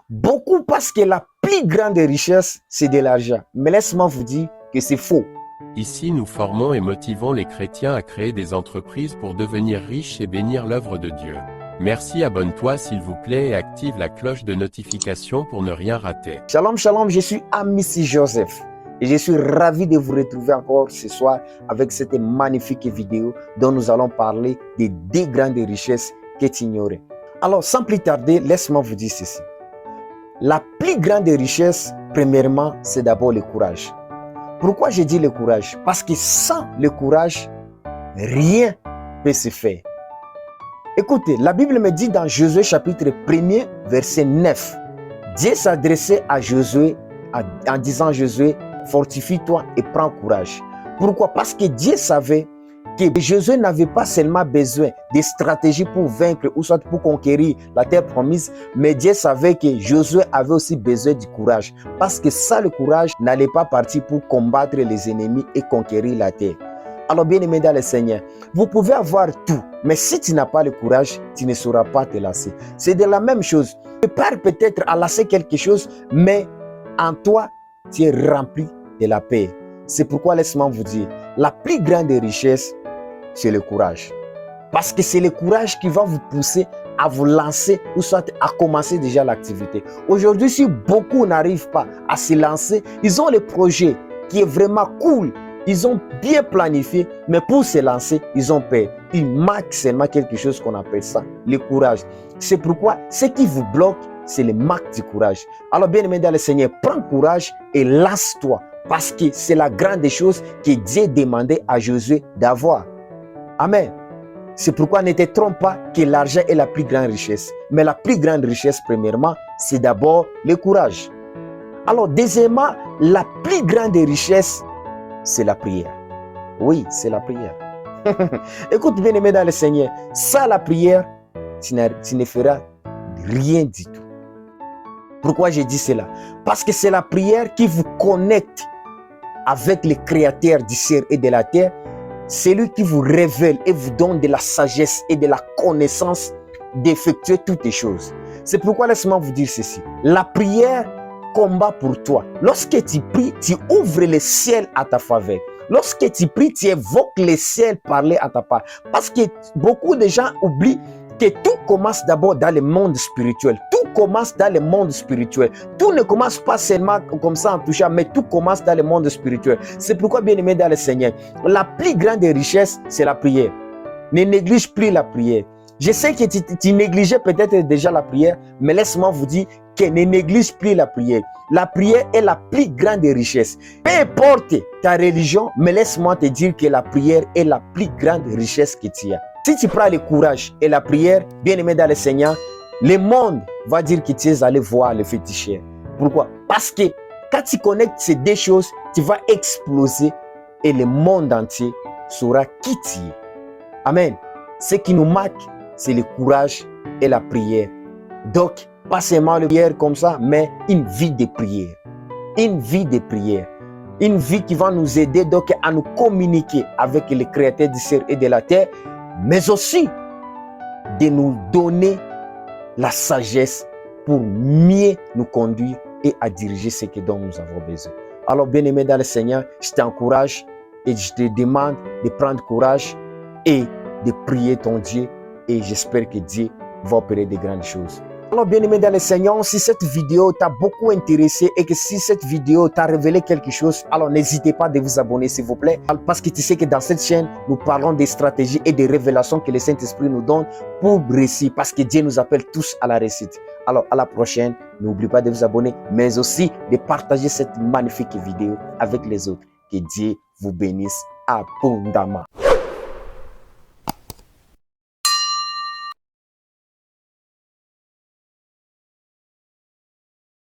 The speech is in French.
Beaucoup pensent que la plus grande richesse, c'est de l'argent. Mais laisse-moi vous dire que c'est faux. Ici, nous formons et motivons les chrétiens à créer des entreprises pour devenir riches et bénir l'œuvre de Dieu. Merci, abonne-toi s'il vous plaît et active la cloche de notification pour ne rien rater. Shalom, shalom, je suis Amici Joseph et je suis ravi de vous retrouver encore ce soir avec cette magnifique vidéo dont nous allons parler des 2 grandes richesses que tu ignorais. Alors, sans plus tarder, laisse-moi vous dire ceci. La plus grande richesse, premièrement, c'est d'abord le courage. Pourquoi je dis le courage? Parce que sans le courage, rien ne peut se faire. Écoutez, la Bible me dit dans Josué chapitre 1er, verset 9, Dieu s'adressait à Josué en disant Josué, fortifie-toi et prends courage. Pourquoi? Parce que Dieu savait que Josué n'avait pas seulement besoin de stratégies pour vaincre ou soit pour conquérir la terre promise, mais Dieu savait que Josué avait aussi besoin du courage. Parce que sans le courage, n'allait pas partir pour combattre les ennemis et conquérir la terre. Alors bien aimé dans le Seigneur, vous pouvez avoir tout, mais si tu n'as pas le courage, tu ne sauras pas te lasser. C'est de la même chose. Tu pars peut-être à lasser quelque chose, mais en toi, tu es rempli de la paix. C'est pourquoi laisse-moi vous dire, la plus grande richesse, c'est le courage. Parce que c'est le courage qui va vous pousser à vous lancer ou soit à commencer déjà l'activité. Aujourd'hui, si beaucoup n'arrivent pas à se lancer, ils ont le projet qui est vraiment cool. Ils ont bien planifié, mais pour se lancer, ils ont peur. Il manque seulement quelque chose qu'on appelle ça, le courage. C'est pourquoi ce qui vous bloque, c'est le manque du courage. Alors bien aimé dans le Seigneur, prends courage et lance-toi. Parce que c'est la grande chose que Dieu demandait à Josué d'avoir. Amen. C'est pourquoi ne te trompe pas que l'argent est la plus grande richesse. Mais la plus grande richesse, premièrement, c'est d'abord le courage. Alors deuxièmement, la plus grande richesse, c'est la prière. Oui, c'est la prière. Écoute bien aimé dans le Seigneur, sans la prière, tu ne feras rien du tout. Pourquoi j'ai dit cela? Parce que c'est la prière qui vous connecte avec le Créateur du ciel et de la terre. C'est lui qui vous révèle et vous donne de la sagesse et de la connaissance d'effectuer toutes les choses. C'est pourquoi laisse-moi vous dire ceci. La prière combat pour toi. Lorsque tu pries, tu ouvres le ciel à ta faveur. Lorsque tu pries, tu évoques le ciel parler à ta part. Parce que beaucoup de gens oublient que tout commence d'abord dans le monde spirituel. Tout commence dans le monde spirituel. Tout ne commence pas seulement comme ça en touchant, mais tout commence dans le monde spirituel. C'est pourquoi, bien aimé dans le Seigneur, la plus grande richesse, c'est la prière. Ne néglige plus la prière. Je sais que tu négligeais peut-être déjà la prière, mais laisse-moi vous dire que ne néglige plus la prière. La prière est la plus grande richesse. Peu importe ta religion, mais laisse-moi te dire que la prière est la plus grande richesse que tu as. Si tu prends le courage et la prière, bien aimé dans le Seigneur, le monde va dire que tu es allé voir le féticheur. Pourquoi? Parce que quand tu connectes ces 2 choses, tu vas exploser et le monde entier saura qui tu es. Amen. Ce qui nous manque, c'est le courage et la prière. Donc, pas seulement la prière comme ça, mais une vie de prière. Une vie de prière. Une vie qui va nous aider donc à nous communiquer avec le Créateur du ciel et de la terre, mais aussi de nous donner la sagesse pour mieux nous conduire et à diriger ce dont nous avons besoin. Alors, bien aimé dans le Seigneur, je t'encourage et je te demande de prendre courage et de prier ton Dieu, et j'espère que Dieu va opérer de grandes choses. Alors bien aimé dans le Seigneur, si cette vidéo t'a beaucoup intéressé et que si cette vidéo t'a révélé quelque chose, alors n'hésitez pas de vous abonner s'il vous plaît. Parce que tu sais que dans cette chaîne, nous parlons des stratégies et des révélations que le Saint-Esprit nous donne pour réussir. Parce que Dieu nous appelle tous à la réussite. Alors à la prochaine, n'oubliez pas de vous abonner, mais aussi de partager cette magnifique vidéo avec les autres. Que Dieu vous bénisse abondamment.